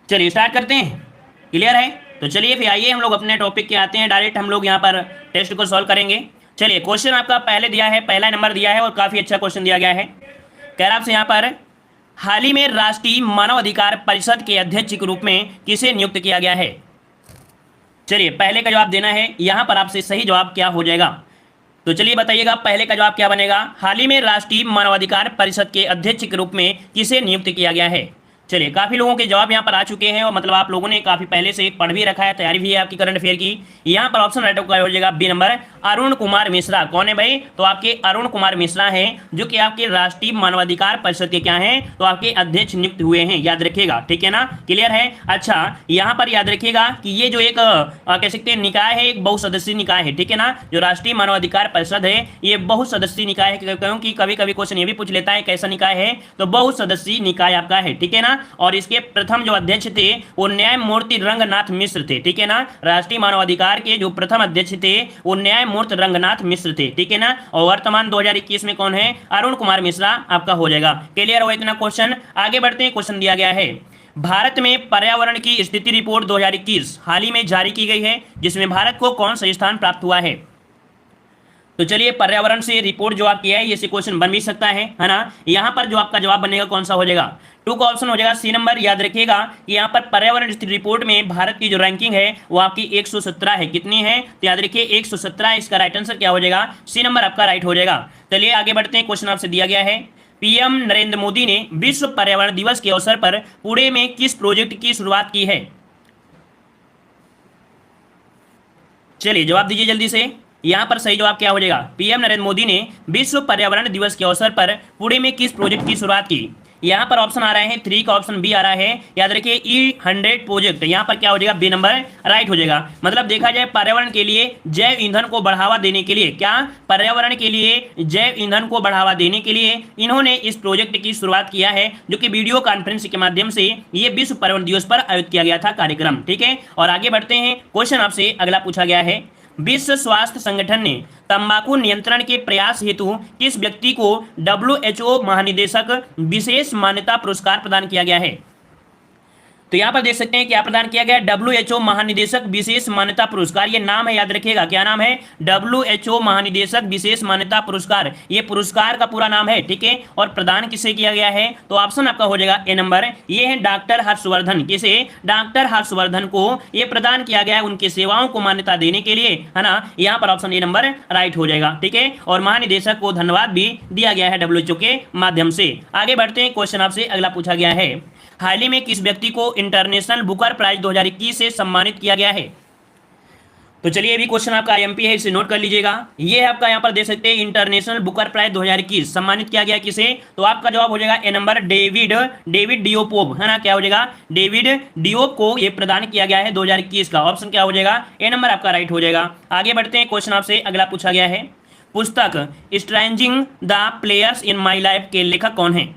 चलिए स्टार्ट करते हैं। क्लियर है? तो चलिए फिर आइए हम लोग अपने टॉपिक के आते हैं, डायरेक्ट हम लोग यहाँ पर टेस्ट को सॉल्व करेंगे। चलिए क्वेश्चन आपका पहले दिया है, पहला नंबर दिया है और काफी अच्छा क्वेश्चन दिया गया है। कह रहा आपसे यहाँ पर हाल ही में राष्ट्रीय मानवाधिकार परिषद के अध्यक्ष के रूप में किसे नियुक्त किया गया है? चलिए पहले का जवाब देना है, यहां पर आपसे सही जवाब क्या हो जाएगा। तो चलिए बताइएगा पहले का जवाब क्या बनेगा। हाल ही में राष्ट्रीय मानवाधिकार परिषद के अध्यक्ष के रूप में किसे नियुक्त किया गया है? चलिए काफी लोगों के जवाब यहाँ पर आ चुके हैं और मतलब आप लोगों ने काफी पहले से पढ़ भी रखा है, तैयारी भी है आपकी करंट अफेयर की। यहाँ पर ऑप्शन राइट हो जाएगा बी नंबर, अरुण कुमार मिश्रा। कौन है भाई? तो आपके अरुण कुमार मिश्रा हैं, जो कि आपके राष्ट्रीय मानवाधिकार परिषद के क्या हैं, तो आपके अध्यक्ष नियुक्त हुए हैं। याद रखिएगा, ठीक है ना? क्लियर है? अच्छा यहाँ पर याद रखिएगा कि ये जो एक कह सकते हैं निकाय है, एक बहुसदस्यीय निकाय है, ठीक है ना? जो राष्ट्रीय मानवाधिकार परिषद है ये बहुसदस्यीय निकाय है, क्योंकि कभी कभी क्वेश्चन ये भी पूछ लेता है कैसा निकाय है, तो बहुसदस्यीय निकाय आपका है, ठीक है ना? और इसके प्रथम जो अध्यक्ष थे वो न्यायमूर्ति रंगनाथ मिश्र थे, ठीक है ना? राष्ट्रीय मानवाधिकार के जो प्रथम अध्यक्ष थे वो न्यायमूर्ति रंगनाथ मिश्र थे, ठीक है ना? और वर्तमान 2021 में कौन है? अरुण कुमार मिश्रा आपका हो जाएगा। क्लियर हो इतना क्वेश्चन? आगे बढ़ते हैं। क्वेश्चन दिया गया है भारत में पर्यावरण की स्थिति रिपोर्ट 2021 हाल ही में जारी की गई है, जिसमें भारत को कौन सा स्थान प्राप्त हुआ है? तो चलिए पर्यावरण से रिपोर्ट जो आपकी है ये से क्वेश्चन बन भी सकता है ना? यहाँ पर जो आपका जवाब बनेगा कौन सा हो जाएगा? टू का ऑप्शन हो जाएगा सी नंबर। याद रखिएगा कि यहाँ पर पर्यावरण स्थिति रिपोर्ट में भारत की जो रैंकिंग है वो आपकी 117 है। कितनी है? तो याद रखिए 117। इसका राइट आंसर क्या हो जाएगा? सी नंबर आपका राइट हो जाएगा। चलिए आगे बढ़ते हैं। क्वेश्चन आपसे दिया गया है पीएम नरेंद्र मोदी ने विश्व पर्यावरण दिवस के अवसर पर पुणे में किस प्रोजेक्ट की शुरुआत की है? चलिए जवाब दीजिए जल्दी से। यहां पर सही जवाब क्या हो जाएगा? पीएम नरेंद्र मोदी ने विश्व पर्यावरण दिवस के अवसर पर पुणे में किस प्रोजेक्ट की शुरुआत की? यहाँ पर ऑप्शन आ रहे हैं 3 का ऑप्शन बी आ रहा है। याद रखिए E100 प्रोजेक्ट, यहाँ पर क्या हो जाएगा? बी नंबर राइट हो जाएगा। मतलब देखा जाए पर्यावरण के लिए जैव ईंधन को बढ़ावा देने के लिए, क्या पर्यावरण के लिए जैव ईंधन को बढ़ावा देने के लिए इन्होंने इस प्रोजेक्ट की शुरुआत किया है, जो कि वीडियो कॉन्फ्रेंस के माध्यम से ये विश्व पर्यावरण दिवस पर आयोजित किया गया था कार्यक्रम, ठीक है? और आगे बढ़ते हैं। क्वेश्चन आपसे अगला पूछा गया है विश्व स्वास्थ्य संगठन ने तंबाकू नियंत्रण के प्रयास हेतु किस व्यक्ति को WHO महानिदेशक विशेष मान्यता पुरस्कार प्रदान किया गया है? तो यहाँ पर देख सकते हैं क्या प्रदान किया गया? WHO महानिदेशक विशेष मान्यता पुरस्कार, ये नाम है, याद रखिएगा क्या नाम है? WHO महानिदेशक विशेष मान्यता पुरस्कार, ये पुरस्कार का पूरा नाम है, ठीक है? और प्रदान किसे किया गया है? तो ऑप्शन आपका हो जाएगा ए नंबर, ये है डॉक्टर हर्षवर्धन। किसे? डॉक्टर हर्षवर्धन को ये प्रदान किया गया है उनकी सेवाओं को मान्यता देने के लिए, है ना? यहाँ पर ऑप्शन ए नंबर राइट हो जाएगा, ठीक है? और महानिदेशक को धन्यवाद भी दिया गया है WHO के माध्यम से। आगे बढ़ते हैं। क्वेश्चन आपसे अगला पूछा गया है हाल ही में किस व्यक्ति को इंटरनेशनल बुकर प्राइज 2021 से सम्मानित किया गया है? तो चलिए ये भी क्वेश्चन आपका IMP है, इसे नोट कर लीजिएगा। ये आपका यहाँ पर देख सकते हैं इंटरनेशनल बुकर प्राइज 2021 सम्मानित किया गया किसे? तो आपका जवाब हो जाएगा ए नंबर, डेविड डियोपोव, है ना? क्या हो जाएगा? डेविड डियोप को ये प्रदान किया गया है 2021 का। ऑप्शन क्या हो जाएगा? ए नंबर आपका राइट हो जाएगा। आगे बढ़ते हैं। क्वेश्चन आपसे अगला पूछा गया है पुस्तक स्ट्रेंजिंग the players in my life के लेखक कौन है?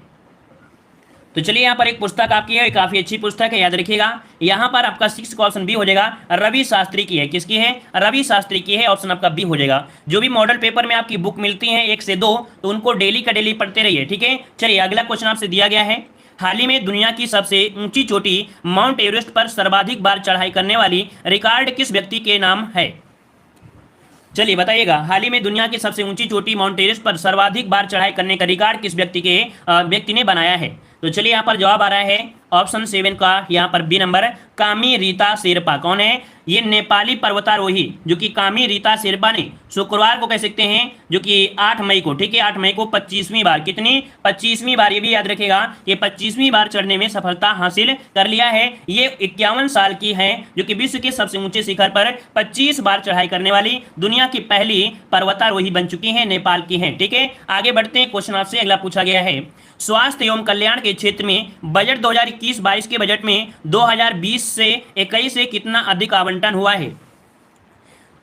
तो चलिए यहाँ पर एक पुस्तक आपकी है, काफी अच्छी पुस्तक है, याद रखिएगा। यहाँ पर आपका 6 का ऑप्शन बी हो जाएगा, रवि शास्त्री की है। किसकी है? रवि शास्त्री की है। ऑप्शन आपका बी हो जाएगा। जो भी मॉडल पेपर में आपकी बुक मिलती है 1 से 2, तो उनको डेली का डेली पढ़ते रहिए, ठीक है? चलिए अगला क्वेश्चन आपसे दिया गया है हाल ही में दुनिया की सबसे ऊंची चोटी माउंट एवरेस्ट पर सर्वाधिक बार चढ़ाई करने वाली रिकॉर्ड किस व्यक्ति के नाम है? चलिए बताइएगा हाल ही में दुनिया की सबसे ऊंची चोटी माउंट एवरेस्ट पर सर्वाधिक बार चढ़ाई करने का रिकॉर्ड किस व्यक्ति ने बनाया है? तो चलिए यहाँ पर जवाब आ रहा है ऑप्शन 7 का यहाँ पर बी नंबर, कामी रीता शेरपा। कौन है? ये नेपाली पर्वतारोही जो कि कामी रीता शेरपा ने शुक्रवार को कह सकते हैं, जो कि 8 मई को, ठीक है, 8 मई को 25वीं बार, कितनी 25वीं बार, ये भी याद रखेगा कि 25वीं बार चढ़ने में सफलता हासिल कर लिया है। ये 51 साल की है, जो कि विश्व के सबसे ऊंचे शिखर पर 25 बार चढ़ाई करने वाली दुनिया की पहली पर्वतारोही बन चुकी है, नेपाल की है, ठीक है? आगे बढ़ते हैं। क्वेश्चन आपसे अगला पूछा गया है स्वास्थ्य एवं कल्याण के क्षेत्र में बजट 2021-22 के बजट में 2020 से 21 से कितना अधिक आवंटन हुआ है?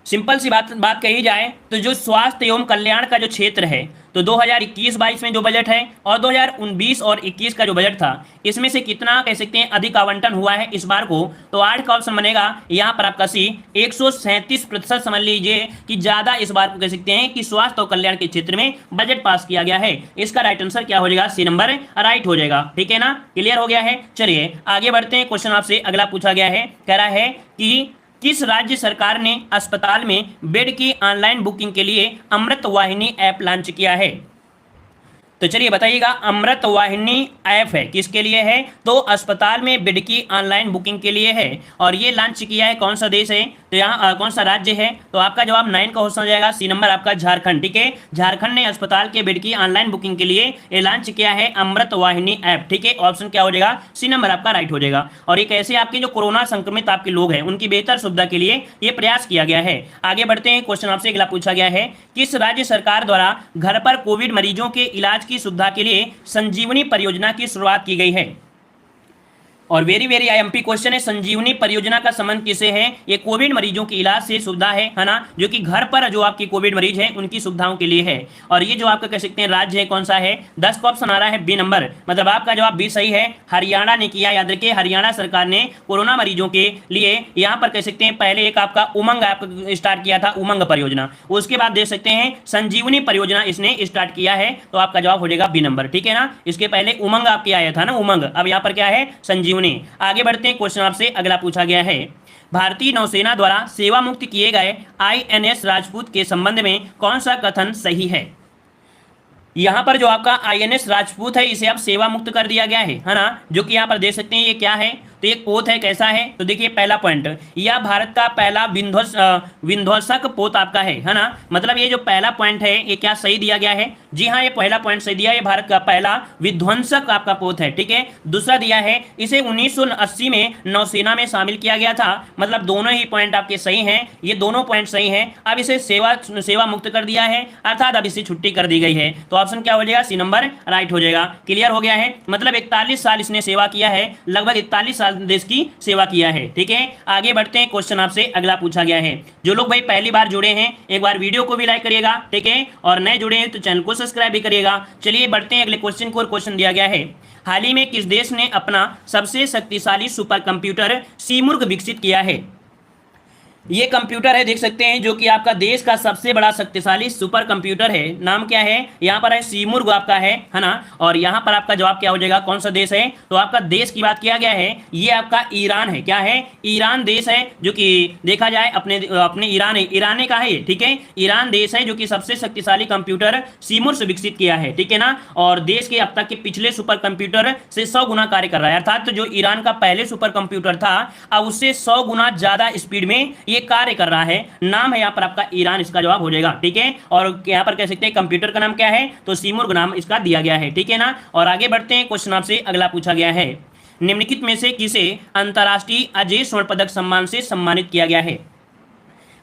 सिंपल सी बात कही जाए तो जो स्वास्थ्य एवं कल्याण का जो क्षेत्र है, तो 2021-22 में जो बजट है और 2019 और 21 का जो बजट था, इसमें से कितना कह सकते हैं अधिक आवंटन हुआ है इस बार को, तो 8 का ऑप्शन बनेगा यहाँ पर आपका सी 137% समझ लीजिए कि ज्यादा इस बार को कह सकते हैं कि स्वास्थ्य और कल्याण के क्षेत्र में बजट पास किया गया है। इसका राइट आंसर क्या हो जाएगा, सी नंबर राइट हो जाएगा। ठीक है ना, क्लियर हो गया है। चलिए आगे बढ़ते हैं। क्वेश्चन आपसे अगला पूछा गया है, कह रहा है कि किस राज्य सरकार ने अस्पताल में बेड की ऑनलाइन बुकिंग के लिए अमृत वाहिनी ऐप लॉन्च किया है। तो चलिए बताइएगा, अमृत वाहिनी ऐप है किसके लिए है, तो अस्पताल में बेड की ऑनलाइन बुकिंग के लिए है। और ये लॉन्च किया है कौन सा देश है, तो यहाँ कौन सा राज्य है, तो आपका जवाब 9 का हो जाएगा, सी नंबर आपका झारखंड। ठीक है, झारखंड ने अस्पताल के बेड की ऑनलाइन बुकिंग के लिए ये लॉन्च किया है अमृत वाहिनी ऐप। ठीक है, ऑप्शन क्या हो जाएगा, सी नंबर आपका राइट हो जाएगा। और ये कैसे आपके जो कोरोना संक्रमित आपके लोग हैं उनकी बेहतर सुविधा के लिए ये प्रयास किया गया है। आगे बढ़ते हैं। क्वेश्चन आपसे अगला पूछा गया है, किस राज्य सरकार द्वारा घर पर कोविड मरीजों के इलाज की सुविधा के लिए संजीवनी परियोजना की शुरुआत की गई है। और वेरी वेरी आईएमपी क्वेश्चन है, संजीवनी परियोजना का संबंध किसे है, ये कोविड मरीजों की इलाज से सुविधा है ना, जो कि घर पर जो आपकी कोविड मरीज है उनकी सुविधाओं के लिए है। और ये जो आपका कह सकते हैं राज्य है कौन सा है, 10 का ऑप्शन आ रहा है बी नंबर, मतलब आपका जवाब बी सही है, हरियाणा ने किया। याद रखिए, हरियाणा सरकार ने कोरोना मरीजों के लिए यहाँ पर कह सकते हैं पहले एक आपका उमंग ऐप स्टार्ट किया था, उमंग परियोजना। उसके बाद देख सकते हैं संजीवनी परियोजना इसने स्टार्ट किया है, तो आपका जवाब हो जाएगा बी नंबर। ठीक है ना, इसके पहले उमंग आपके आया था ना, उमंग, अब यहाँ पर क्या है, संजीवनी। आगे बढ़ते हैं। क्वेश्चन आपसे अगला पूछा गया है, भारतीय नौसेना द्वारा सेवा मुक्त किए गए आईएनएस राजपूत के संबंध में कौन सा कथन सही है। यहाँ पर जो आपका आईएनएस राजपूत है इसे अब सेवा मुक्त कर दिया गया है ना, जो कि यहाँ पर देख सकते हैं ये क्या है, तो एक पोत है, कैसा है, तो देखिए पहला पॉइंट, यह भारत का पहला विध्वंसक पोत आपका है ना, मतलब ये जो पहला पॉइंट है ये क्या सही दिया गया है, जी हाँ ये पहला पॉइंट सही दिया है, ये भारत का पहला विध्वंसक आपका पोत है। ठीक है, दूसरा दिया है इसे 1980 में नौसेना में शामिल किया गया था, मतलब दोनों ही पॉइंट आपके सही हैं, ये दोनों पॉइंट सही हैं। अब इसे सेवा मुक्त कर दिया है, अर्थात अब इसे छुट्टी कर दी गई है, तो ऑप्शन क्या हो जाएगा, सी नंबर राइट हो जाएगा। क्लियर हो गया है, मतलब 41 साल इसने सेवा किया है, लगभग 41 साल देश की सेवा किया है। ठीक है, आगे बढ़ते हैं। क्वेश्चन आपसे अगला पूछा गया है, जो लोग भाई पहली बार जुड़े हैं एक बार वीडियो को भी लाइक करिएगा, ठीक है, और नए जुड़े हैं तो चैनल को सब्सक्राइब भी करिएगा। चलिए बढ़ते हैं अगले क्वेश्चन को। क्वेश्चन दिया गया है, हाल ही में किस देश ने अपना सबसे शक्तिशाली सुपर कंप्यूटर सीमुर्ग विकसित किया है। ये कंप्यूटर है, देख सकते हैं, जो कि आपका देश का सबसे बड़ा शक्तिशाली सुपर कंप्यूटर है। नाम क्या है, यहाँ पर है सीमुर्ग आपका है ना, और यहाँ पर आपका जवाब क्या हो जाएगा, कौन सा देश है, तो आपका देश की बात किया गया है, ये आपका ईरान है। क्या है, ईरान देश है, जो कि देखा जाए अपने ईरान है, ईरान का है ये। ठीक है, ईरान देश है जो कि सबसे शक्तिशाली कंप्यूटर सीमुर्ग विकसित किया है। ठीक है ना, और देश के अब तक के पिछले सुपर कंप्यूटर से 100 गुना कार्य कर रहा है, अर्थात तो जो ईरान का पहले सुपर कंप्यूटर था अब उससे 100 गुना ज्यादा स्पीड में ये कार्य कर रहा है। नाम है यहाँ पर आपका ईरान, इसका जवाब हो जाएगा। ठीक है, और यहाँ पर कह सकते हैं कंप्यूटर का नाम क्या है, तो सीमुर्ग नाम इसका दिया गया है। ठीक है ना, और आगे बढ़ते हैं। क्वेश्चन आपसे अगला पूछा गया है, निम्नलिखित में से किसे अंतर्राष्ट्रीय अजय स्वर्ण पदक सम्मान से सम्मानित किया गया है।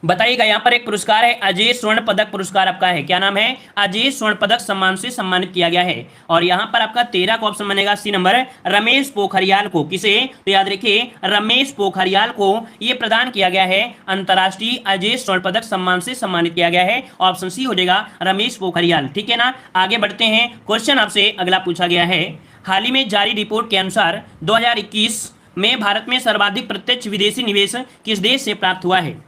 बताइएगा, यहाँ पर एक पुरस्कार है अजय स्वर्ण पदक पुरस्कार आपका है, क्या नाम है, अजय स्वर्ण पदक सम्मान से सम्मानित किया गया है। और यहाँ पर आपका 13 का ऑप्शन बनेगा, सी नंबर, रमेश पोखरियाल को। किसे, तो याद रखिए रमेश पोखरियाल को ये प्रदान किया गया है, अंतर्राष्ट्रीय अजय स्वर्ण पदक सम्मान से सम्मानित किया गया है। ऑप्शन सी हो जाएगा रमेश पोखरियाल। ठीक है ना, आगे बढ़ते हैं। क्वेश्चन आपसे अगला पूछा गया है, हाल ही में जारी रिपोर्ट के अनुसार 2021 में भारत में सर्वाधिक प्रत्यक्ष विदेशी निवेश किस देश से प्राप्त हुआ है।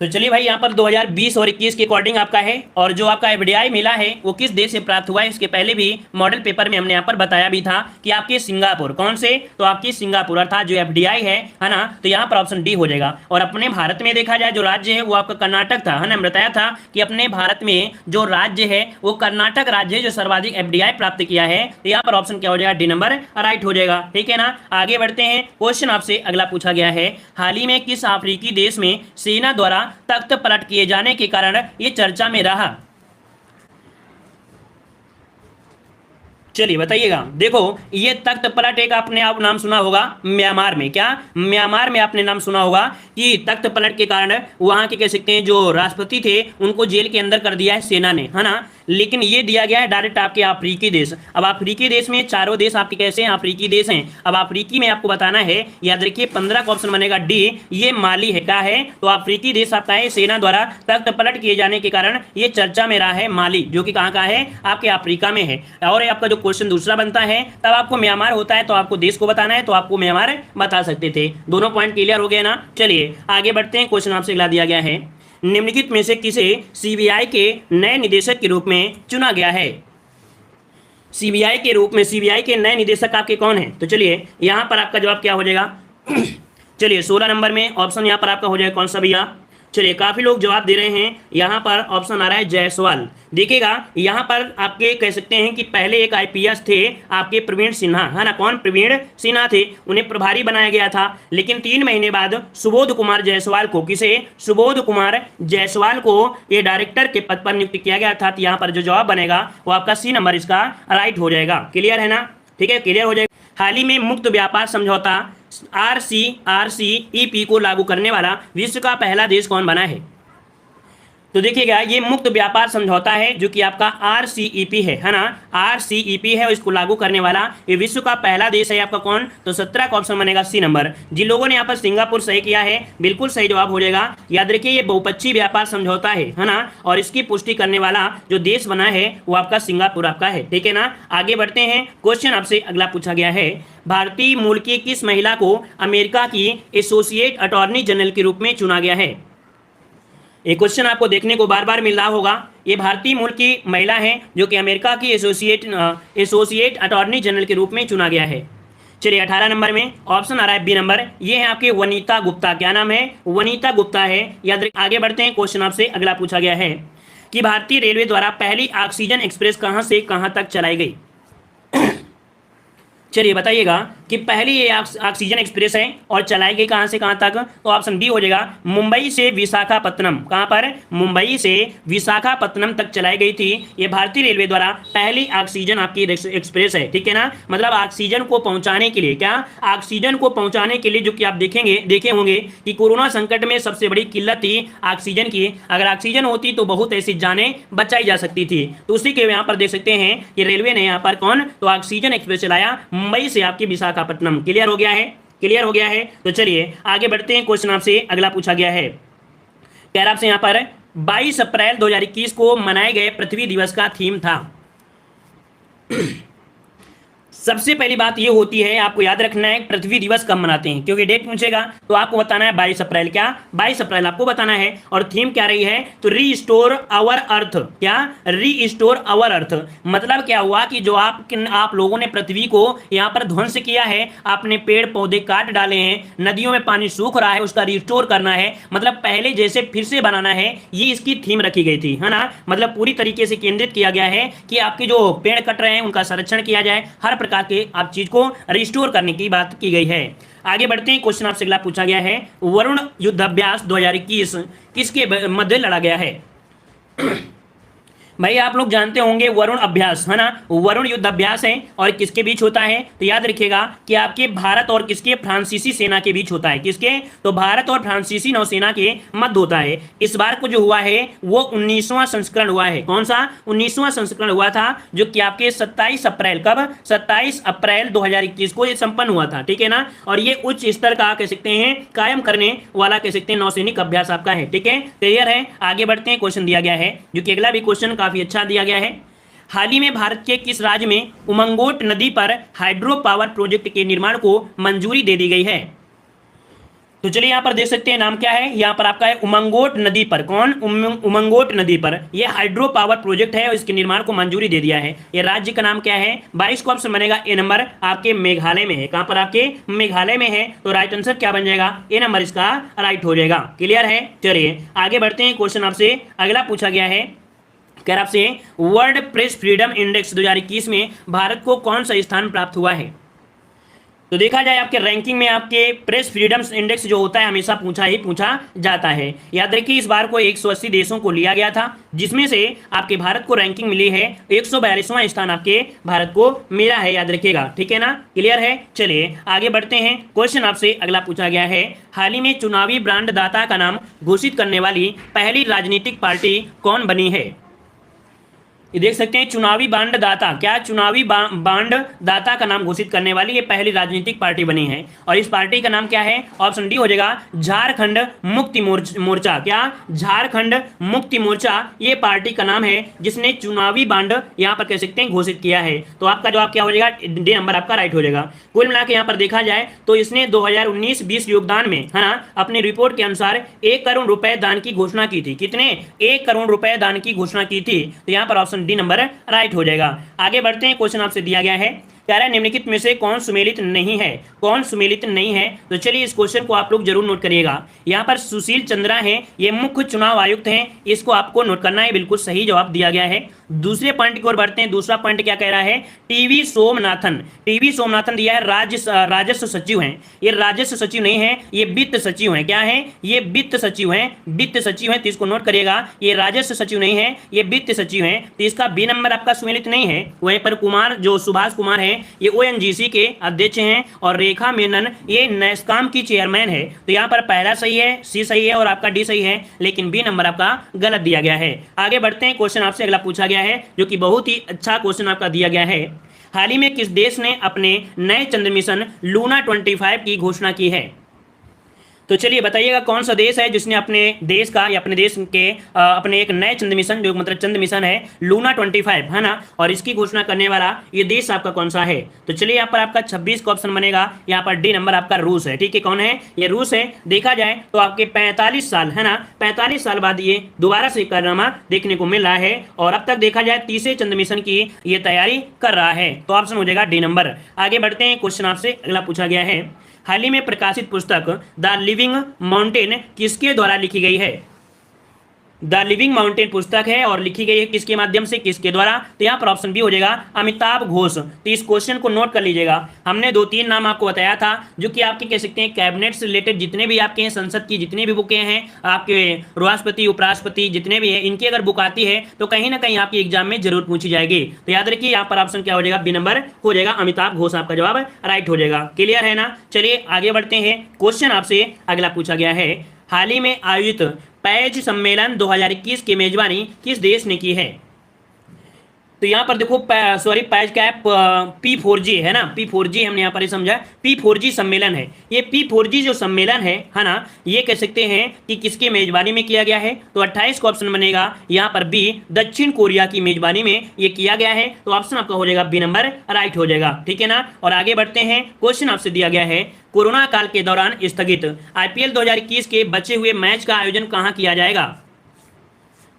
तो चलिए भाई, यहाँ पर 2020 और 21 के अकॉर्डिंग आपका है, और जो आपका एफडीआई मिला है वो किस देश से प्राप्त हुआ है, इसके पहले भी मॉडल पेपर में हमने यहाँ पर बताया भी था कि आपके सिंगापुर, कौन से, तो आपकी सिंगापुर, अर्थात जो एफडीआई है ना, तो यहाँ पर ऑप्शन डी हो जाएगा। और अपने भारत में देखा जाए जो राज्य है वो आपका कर्नाटक था, है ना, बताया था कि अपने भारत में जो राज्य है वो कर्नाटक राज्य है जो सर्वाधिक एफडीआई प्राप्त किया है, तो यहाँ पर ऑप्शन क्या हो जाएगा, डी नंबर राइट हो जाएगा। ठीक है ना, आगे बढ़ते हैं। क्वेश्चन आपसे अगला पूछा गया है, हाल ही में किस अफ्रीकी देश में सेना द्वारा तख्त पलट किए जाने के कारण ये चर्चा में रहा। चलिए बताइएगा, देखो ये तख्त पलट एक आपने आप नाम सुना होगा म्यांमार में, क्या म्यांमार में आपने नाम सुना होगा कि तख्त पलट के कारण वहां के कह सकते हैं जो राष्ट्रपति थे उनको जेल के अंदर कर दिया है सेना ने, है ना। लेकिन ये दिया गया है डायरेक्ट आपके अफ्रीकी देश। अब अफ्रीकी देश में चारों देश आपके कैसे हैं, अफ्रीकी देश हैं। अब अफ्रीकी में आपको बताना है, याद रखिए 15 का ऑप्शन बनेगा डी, ये माली है। क्या है? तो अफ्रीकी देश आपका है, सेना द्वारा तख्त पलट किए जाने के कारण ये चर्चा में रहा है माली, जो कि कहाँ का है, आपके अफ्रीका में है। और आपका जो क्वेश्चन दूसरा बनता है, तब आपको म्यांमार होता है तो आपको देश को बताना है, तो आपको म्यांमार बता सकते थे। दोनों पॉइंट क्लियर हो गए ना। चलिए आगे बढ़ते हैं। क्वेश्चन आपसे अगला दिया गया है, निम्नलिखित में से किसे सीबीआई के नए निदेशक के रूप में चुना गया है? सीबीआई के रूप में, सीबीआई के नए निदेशक आपके कौन हैं? तो चलिए यहां पर आपका जवाब क्या हो जाएगा? चलिए 16 नंबर में ऑप्शन यहां पर आपका हो जाएगा कौन सा भैया? चलिए काफी लोग जवाब दे रहे हैं। यहां पर ऑप्शन आ रहा है जायसवाल। देखिएगा यहां पर आपके कह सकते हैं कि पहले एक आईपीएस थे आपके प्रवीण सिन्हा, है ना? कौन? प्रवीण सिन्हा थे, उन्हें प्रभारी बनाया गया था। लेकिन 3 महीने बाद सुबोध कुमार जायसवाल को, किसे? सुबोध कुमार जायसवाल को ये डायरेक्टर के पद पर नियुक्त किया गया था। तो यहाँ पर जो जवाब बनेगा वो आपका सी नंबर इसका राइट हो जाएगा। क्लियर है ना? ठीक है, क्लियर हो जाएगा। हाल ही में मुक्त व्यापार समझौता RCEP को लागू करने वाला विश्व का पहला देश कौन बना है? तो देखिएगा ये मुक्त व्यापार समझौता है जो कि आपका RCEP है ना? RCEP है और इसको लागू करने वाला ये विश्व का पहला देश है आपका कौन? तो 17 का ऑप्शन बनेगा सी नंबर। जिन लोगों ने यहाँ पर सिंगापुर सही किया है, बिल्कुल सही जवाब हो जाएगा। याद रखिए ये बहुपक्षीय व्यापार समझौता है ना? और इसकी पुष्टि करने वाला जो देश बना है वो आपका सिंगापुर आपका है। ठीक है ना? आगे बढ़ते हैं। क्वेश्चन आपसे अगला पूछा गया है, भारतीय मूल की किस महिला को अमेरिका की एसोसिएट अटॉर्नी जनरल के रूप में चुना गया है? ये क्वेश्चन आपको देखने को बार बार मिल रहा होगा। ये भारतीय मूल की महिला है जो कि अमेरिका की एसोसिएट अटॉर्नी जनरल के रूप में चुना गया है। चलिए 18 नंबर में ऑप्शन आ रहा है बी नंबर, ये है आपके वनीता गुप्ता। क्या नाम है? वनीता गुप्ता है। याद रखिए। आगे बढ़ते हैं। क्वेश्चन आपसे अगला पूछा गया है कि भारतीय रेलवे द्वारा पहली ऑक्सीजन एक्सप्रेस कहां से कहां तक चलाई गई? चलिए बताइएगा कि पहली ये ऑक्सीजन एक्सप्रेस है और चलाई गई कहां से कहां तक? तो ऑप्शन बी हो जाएगा मुंबई से विशाखापत्तनम। कहां पर? मुंबई से विशाखापत्तनम तक चलाई गई थी। ये भारतीय रेलवे द्वारा पहली ऑक्सीजन आपकी एक्सप्रेस है। ठीक है ना? मतलब ऑक्सीजन को पहुंचाने के लिए, क्या ऑक्सीजन को पहुंचाने के लिए, जो कि आप देखे होंगे कि कोरोना संकट में सबसे बड़ी किल्लत थी ऑक्सीजन की। अगर ऑक्सीजन होती तो बहुत ऐसी जानें बचाई जा सकती थी। तो उसी के यहाँ पर देख सकते हैं कि रेलवे ने यहाँ पर कौन? तो ऑक्सीजन एक्सप्रेस चलाया मुंबई से आपकी विशाखापट्टनम। क्लियर हो गया है? क्लियर हो गया है। तो चलिए आगे बढ़ते हैं। क्वेश्चन आपसे अगला पूछा गया है, कह रहा आपसे यहाँ पर 22 अप्रैल 2021 को मनाए गए पृथ्वी दिवस का थीम था। सबसे पहली बात ये होती है, आपको याद रखना है पृथ्वी दिवस कब मनाते हैं, क्योंकि डेट पूछेगा तो आपको बताना है 22 अप्रैल। क्या 22 अप्रैल आपको बताना है। और थीम क्या रही है? तो रीस्टोर आवर अर्थ। क्या? Restore our earth. मतलब क्या हुआ कि जो आप लोगों ने पृथ्वी को यहाँ पर ध्वंस किया है, आपने पेड़ पौधे काट डाले हैं, नदियों में पानी सूख रहा है, उसका रिस्टोर करना है, मतलब पहले जैसे फिर से बनाना है, ये इसकी थीम रखी गई थी, है ना? मतलब पूरी तरीके से केंद्रित किया गया है कि आपके जो पेड़ कट रहे हैं उनका संरक्षण किया जाए, हर प्रकार के आप चीज को रिस्टोर करने की बात की गई है। आगे बढ़ते हैं। क्वेश्चन आपसे अगला पूछा गया है, वरुण युद्धाभ्यास 2021 किसके मध्य लड़ा गया है? भाई आप लोग जानते होंगे वरुण अभ्यास, है ना? वरुण युद्ध अभ्यास है और किसके बीच होता है? तो याद रखिएगा कि आपके भारत और किसके? फ्रांसीसी सेना के बीच होता है। किसके? तो भारत और फ्रांसीसी नौसेना के मध्य होता है। इस बार को जो हुआ है वो 19वां संस्करण हुआ है। कौन सा? 19वां संस्करण हुआ था, जो कि आपके 27 अप्रैल, कब? 27 अप्रैल 2021 को ये संपन्न हुआ था। ठीक है ना? और ये उच्च स्तर का कह सकते हैं कायम करने वाला कह सकते हैं नौसैनिक अभ्यास आपका है। ठीक है, क्लियर है? आगे बढ़ते हैं। क्वेश्चन दिया गया है जो कि अगला भी क्वेश्चन काफी अच्छा दिया गया है। हाल ही में भारत के किस राज्य में उमंगोट नदी पर हाइड्रो पावर प्रोजेक्ट के निर्माण को मंजूरी दे दी गई है? तो चलिए यहां पर देख सकते हैं नाम क्या है, यहां पर आपका है उमंगोट नदी पर। कौन? उमंगोट नदी पर यह हाइड्रो पावर प्रोजेक्ट है और इसके निर्माण को मंजूरी दे दिया है। यह राज्य का नाम क्या है? 22 को ऑप्शन बनेगा ए नंबर, आपके मेघालय में है। कहां पर? आपके मेघालय में है। तो राइट आंसर क्या बन जाएगा? ए नंबर इसका राइट हो जाएगा। क्लियर है? चलिए आगे बढ़ते हैं। क्वेश्चन आपसे अगला पूछा गया है, कह रहा आपसे वर्ल्ड प्रेस फ्रीडम इंडेक्स 2021 में भारत को कौन सा स्थान प्राप्त हुआ है? तो देखा जाए आपके रैंकिंग में आपके प्रेस फ्रीडम इंडेक्स जो होता है हमेशा पूछा जाता है। याद रखिए इस बार को 180 देशों को लिया गया था, जिसमें से आपके भारत को रैंकिंग मिली है 142वां स्थान आपके भारत को मिला है। याद रखिएगा। ठीक है ना? क्लियर है? चलिए आगे बढ़ते हैं। क्वेश्चन आपसे अगला पूछा गया है, हाल ही में चुनावी ब्रांड दाता का नाम घोषित करने वाली पहली राजनीतिक पार्टी कौन बनी है? ये देख सकते हैं चुनावी बांड दाता, क्या चुनावी बांड दाता का नाम घोषित करने वाली ये पहली राजनीतिक पार्टी बनी है। और इस पार्टी का नाम क्या है, ऑप्शन डी हो जाएगा झारखंड मुक्ति मोर्चा। क्या, झारखंड मुक्ति मोर्चा ये पार्टी का नाम है जिसने चुनावी बांड यहाँ पर कह सकते हैं घोषित किया है। तो आपका जवाब क्या हो जाएगा, डी नंबर आपका राइट हो जाएगा। कुल मिला के यहाँ पर देखा जाए तो इसने 2019-20 योगदान में है ना अपनी रिपोर्ट के अनुसार 1 करोड़ रुपए दान की घोषणा की थी। कितने, 1 करोड़ रुपए दान की घोषणा की थी। तो यहाँ पर ऑप्शन डी नंबर राइट हो जाएगा। आगे बढ़ते हैं, क्वेश्चन आपसे दिया गया है, कह रहा है निम्नलिखित में से कौन सुमेलित नहीं है, कौन सुमेलित नहीं है। तो चलिए इस क्वेश्चन को आप लोग जरूर नोट करिएगा। यहाँ पर सुशील चंद्रा हैं, ये मुख्य चुनाव आयुक्त हैं, इसको आपको नोट करना है, बिल्कुल सही जवाब दिया गया है। दूसरे पॉइंट की ओर बढ़ते हैं। दूसरा पॉइंट क्या कह रहा है, टीवी सोमनाथन दिया है राजस्व सचिव हैं। ये राजस्व सचिव नहीं है, ये वित्त सचिव हैं। क्या है, ये वित्त सचिव हैं, वित्त सचिव हैं। तो इसको नोट करिएगा, ये राजस्व सचिव नहीं है, ये वित्त सचिव हैं। तो इसका बी नंबर आपका सुमेलित नहीं है। वहीं पर कुमार, जो सुभाष कुमार है, ये ओएनजीसी के अध्यक्ष हैं, और रेखा मेनन ये नैस्कॉम की चेयरमैन है। तो यहाँ पर पहला सही है, सी सही है और आपका डी सही है, लेकिन बी नंबर आपका गलत दिया गया है। आगे बढ़ते हैं, क्वेश्चन आपसे अगला पूछा गया है जो कि बहुत ही अच्छा क्वेश्चन आपका दिया गया है। हाल ही में किस देश ने अपने नए चंद्र मिशन लूना 25 की घोषणा की है। तो चलिए बताइएगा कौन सा देश है जिसने अपने देश का या अपने देश के अपने एक नए चंद्र मिशन, जो मतलब चंद्र मिशन है लूना 25 है ना, और इसकी घोषणा करने वाला ये देश आपका कौन सा है। तो चलिए यहाँ पर आपका 26 का ऑप्शन बनेगा, यहाँ पर डी नंबर आपका रूस है। ठीक है, कौन है, ये रूस है। देखा जाए तो आपके 45 साल है ना, 45 साल बाद ये दोबारा से कारनामा देखने को मिल रहा है, और अब तक देखा जाए तीसरे चंद्र मिशन की ये तैयारी कर रहा है। तो ऑप्शन हो जाएगा डी नंबर। आगे बढ़ते हैं, क्वेश्चन आपसे अगला पूछा गया है, हाल ही में प्रकाशित पुस्तक द लिविंग माउंटेन किसके द्वारा लिखी गई है। द लिविंग माउंटेन पुस्तक है और लिखी गई है किसके माध्यम से, किसके द्वारा। तो यहाँ पर ऑप्शन बी हो जाएगा अमिताभ घोष। तो इस क्वेश्चन को नोट कर लीजिएगा। हमने 2-3 नाम आपको बताया था जो कि आपके कह सकते हैं कैबिनेट से रिलेटेड जितने भी आपके हैं, संसद की जितनी भी बुकें हैं, आपके राष्ट्रपति उपराष्ट्रपति जितने भी हैं, इनकी अगर बुक आती है तो कहीं ना कहीं आपके एग्जाम में जरूर पूछी जाएगी। तो याद रखिए यहाँ पर ऑप्शन क्या हो जाएगा, बी नंबर हो जाएगा, अमिताभ घोष आपका जवाब राइट हो जाएगा। क्लियर है ना। चलिए आगे बढ़ते हैं, क्वेश्चन आपसे अगला पूछा गया है, हाल ही में आयोजित पैज सम्मेलन 2021 की मेजबानी किस देश ने की है। तो यहाँ पर देखो सॉरी पैच क्या है, P4G है ना, P4G हमने यहाँ पर समझा P4G सम्मेलन है। ये P4G जो सम्मेलन है ना, ये कह सकते हैं कि किसकी मेजबानी में किया गया है। तो 28 का ऑप्शन बनेगा यहाँ पर बी, दक्षिण कोरिया की मेजबानी में ये किया गया है। तो ऑप्शन आपका हो जाएगा बी नंबर राइट हो जाएगा। ठीक है ना। और आगे बढ़ते हैं, क्वेश्चन आपसे दिया गया है, कोरोना काल के दौरान स्थगित IPL 2021 के बचे हुए मैच का आयोजन कहाँ किया जाएगा।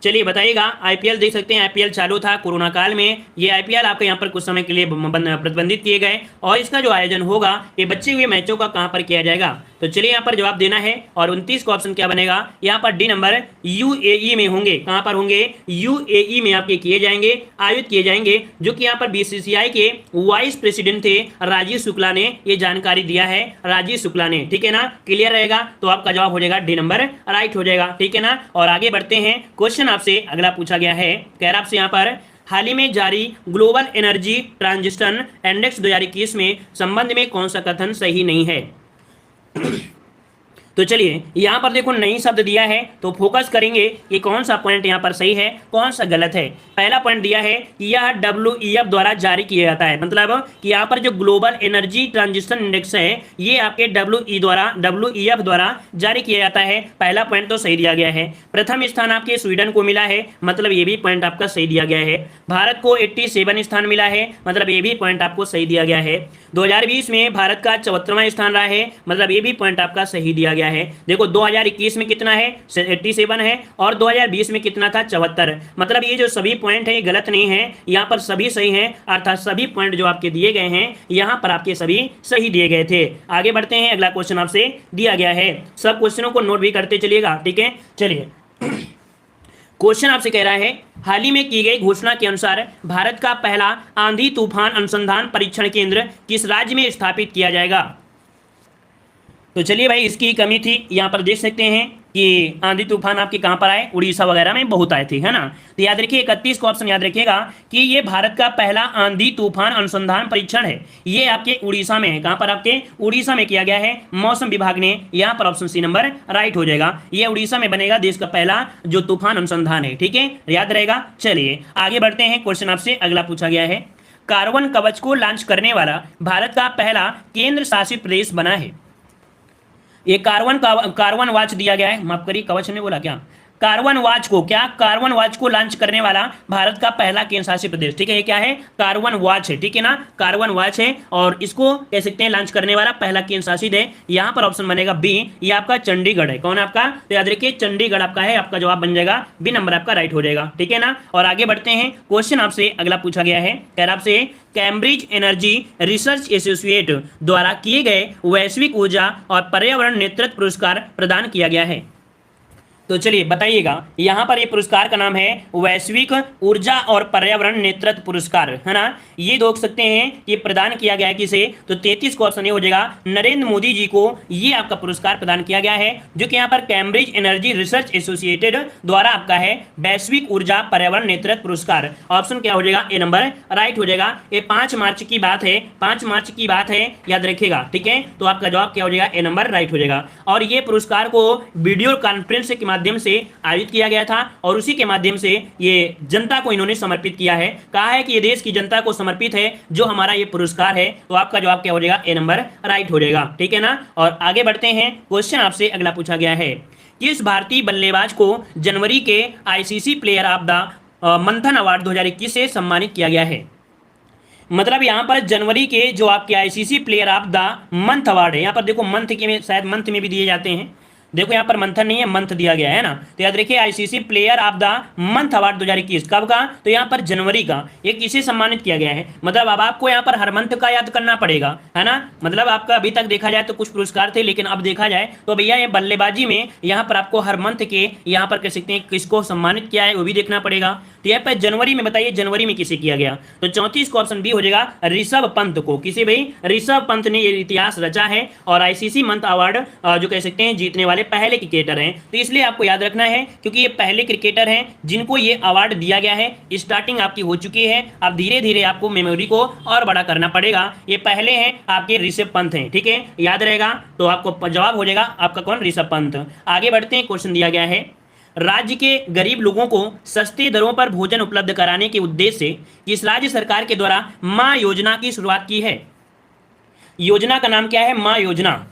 चलिए बताइएगा। आईपीएल देख सकते हैं, आईपीएल चालू था कोरोना काल में। ये आईपीएल आपके यहाँ पर कुछ समय के लिए प्रतिबंधित किए गए, और इसका जो आयोजन होगा ये बचे हुए मैचों का कहाँ पर किया जाएगा। तो चलिए यहाँ पर जवाब देना है, और 29 का ऑप्शन क्या बनेगा, यहाँ पर डी नंबर यूएई में होंगे। कहाँ पर होंगे, यूएई में आपके किए जाएंगे, आयोजित किए जाएंगे, जो कि यहाँ पर बीसीसीआई के वाइस प्रेसिडेंट थे राजीव शुक्ला ने ये जानकारी दिया है, राजीव शुक्ला ने। ठीक है ना, क्लियर रहेगा। तो आपका जवाब हो जाएगा डी नंबर राइट हो जाएगा। ठीक है ना। और आगे बढ़ते हैं, क्वेश्चन आपसे अगला पूछा गया है, कह रहा आपसे यहाँ पर हाल ही में जारी ग्लोबल एनर्जी ट्रांजिशन इंडेक्स 2021 में संबंध में कौन सा कथन सही नहीं है। तो चलिए यहाँ पर देखो नई शब्द दिया है, तो फोकस करेंगे कि कौन सा पॉइंट यहाँ पर सही है, कौन सा गलत है। पहला पॉइंट दिया है कि यह WEF द्वारा जारी किया जाता है, मतलब कि यहाँ पर जो ग्लोबल एनर्जी ट्रांजिशन इंडेक्स है ये आपके WEF द्वारा जारी किया जाता है। पहला पॉइंट तो सही दिया गया है। प्रथम स्थान आपके स्वीडन को मिला है, मतलब ये भी पॉइंट आपका सही दिया गया है। भारत को 87 स्थान मिला है, मतलब ये भी पॉइंट आपको सही दिया गया है। 2020 में भारत का 74वां स्थान रहा है, मतलब ये भी पॉइंट आपका सही दिया गया है। देखो 2021 में कितना है, 87 है, और 2020 में कितना था, 74। मतलब ये जो सभी पॉइंट है ये गलत नहीं है, यहाँ पर सभी सही हैं, अर्थात सभी पॉइंट जो आपके दिए गए हैं यहाँ पर आपके सभी सही दिए गए थे। आगे बढ़ते हैं, अगला क्वेश्चन आपसे दिया गया है, सब क्वेश्चनों को नोट भी करते चलिएगा। ठीक है, चलिए क्वेश्चन आपसे कह रहा है, हाल ही में की गई घोषणा के अनुसार भारत का पहला आंधी तूफान अनुसंधान परीक्षण केंद्र किस राज्य में स्थापित किया जाएगा। तो चलिए भाई, इसकी कमी थी, यहाँ पर देख सकते हैं कि आंधी तूफान आपके कहां पर आए, उड़ीसा वगैरह में बहुत आए थे, है ना। तो याद रखिए 31 को ऑप्शन याद रखिएगा कि ये भारत का पहला आंधी तूफान अनुसंधान परीक्षण है। ये आपके उड़ीसा में है, कहां पर, आपके उड़ीसा में किया गया है मौसम विभाग ने। यहां पर ऑप्शन सी नंबर राइट हो जाएगा। ये उड़ीसा में बनेगा देश का पहला जो तूफान अनुसंधान है, ठीक है, याद रहेगा। चलिए आगे बढ़ते हैं, क्वेश्चन आपसे अगला पूछा गया है, कार्बन कवच को लॉन्च करने वाला भारत का पहला केंद्र शासित प्रदेश बना है। ये कार्बन वॉच दिया गया है, माफ करिए कवच ने बोला क्या, कार्बन वॉच को, क्या कार्बन वॉच को लॉन्च करने वाला भारत का पहला केंद्र शासित प्रदेश, ठीक है। ये क्या है, कार्बन वॉच है, ठीक है ना, कार्बन वॉच है और इसको कह सकते हैं लॉन्च करने वाला पहला केंद्र शासित है। यहां पर ऑप्शन बनेगा बी, ये आपका चंडीगढ़ है। कौन है आपका, तो याद रखिए चंडीगढ़ आपका है, आपका जवाब बन जाएगा बी नंबर आपका राइट हो जाएगा, ठीक है ना। और आगे बढ़ते हैं, क्वेश्चन आपसे अगला पूछा गया है, कह रहा आपसे कैम्ब्रिज एनर्जी रिसर्च एसोसिएट द्वारा किए गए वैश्विक ऊर्जा और पर्यावरण नेतृत्व पुरस्कार प्रदान किया गया है। तो चलिए बताइएगा, यहां पर ये पुरस्कार का नाम है वैश्विक ऊर्जा और पर्यावरण नेतृत्व पुरस्कार, है ना। ये देख सकते हैं कि प्रदान किया गया है किसे, तो 33 को ऑप्शन ये हो जाएगा, नरेंद्र मोदी जी को ये आपका पुरस्कार प्रदान किया गया है, जो कि यहाँ पर कैम्ब्रिज एनर्जी रिसर्च एसोसिएटेड द्वारा आपका है वैश्विक ऊर्जा पर्यावरण नेतृत्व पुरस्कार। ऑप्शन क्या हो जाएगा, ए नंबर राइट हो जाएगा। ये 5 मार्च की बात है, 5 मार्च की बात है, याद रखिएगा, ठीक है। तो आपका जवाब क्या हो जाएगा, ए नंबर राइट हो जाएगा। और ये पुरस्कार को वीडियो कॉन्फ्रेंस के माध्यम से आयोजित किया गया था और उसी के माध्यम से ये जनता को इन्होंने समर्पित किया है। कहा है कि ये देश की जनता को समर्पित है जो हमारा ये पुरस्कार है। तो आपका जवाब क्या हो जाएगा, ए नंबर राइट हो जाएगा, ठीक है ना। और आगे बढ़ते हैं, क्वेश्चन आपसे अगला पूछा गया है, किस भारतीय बल्लेबाज को जनवरी के आईसीसी प्लेयर ऑफ द मंथन अवार्ड 2021 से सम्मानित किया गया है। मतलब यहां पर जनवरी के जो आपके ICC player of the month award है, यहां पर देखो मंथ के में शायद मंथ में भी दिए जाते हैं, देखो यहाँ पर मंथन नहीं है, मंथ दिया गया है ना। तो याद रखिए ICC player of the month award 2021 कब का, तो यहाँ पर जनवरी का, ये किसे सम्मानित किया गया है। मतलब अब आपको यहाँ पर हर मंथ का याद करना पड़ेगा, है ना। मतलब आपका अभी तक देखा जाए तो कुछ पुरस्कार थे, लेकिन अब देखा जाए तो भैया ये बल्लेबाजी में यहाँ पर आपको हर मंथ के यहाँ पर कह सकते हैं किसको सम्मानित किया है वो भी देखना पड़ेगा। तो यहाँ पर जनवरी में बताइए, जनवरी में किसे किया गया, तो 34 को ऑप्शन बी हो जाएगा, ऋषभ पंत को। किसे भाई, ऋषभ पंत ने ये इतिहास रचा है और आईसीसी मंथ अवार्ड जो कह सकते हैं जीतने वाले पहले क्रिकेटर हैं। तो इसलिए आपको याद रखना है क्योंकि ये पहले क्रिकेटर हैं जिनको ये अवार्ड दिया गया है। स्टार्टिंग आपकी हो चुकी है, अब धीरे धीरे आपको मेमोरी को और बड़ा करना पड़ेगा। ये पहले हैं आपके ऋषभ पंत हैं, ठीक है, याद रहेगा। तो आपको जवाब हो जाएगा आपका कौन, ऋषभ पंत। आगे बढ़ते हैं, क्वेश्चन दिया गया है, राज्य के गरीब लोगों को सस्ती दरों पर भोजन उपलब्ध कराने के उद्देश्य से किस राज्य सरकार के द्वारा मां योजना की शुरुआत की है। योजना का नाम क्या है, मां योजना।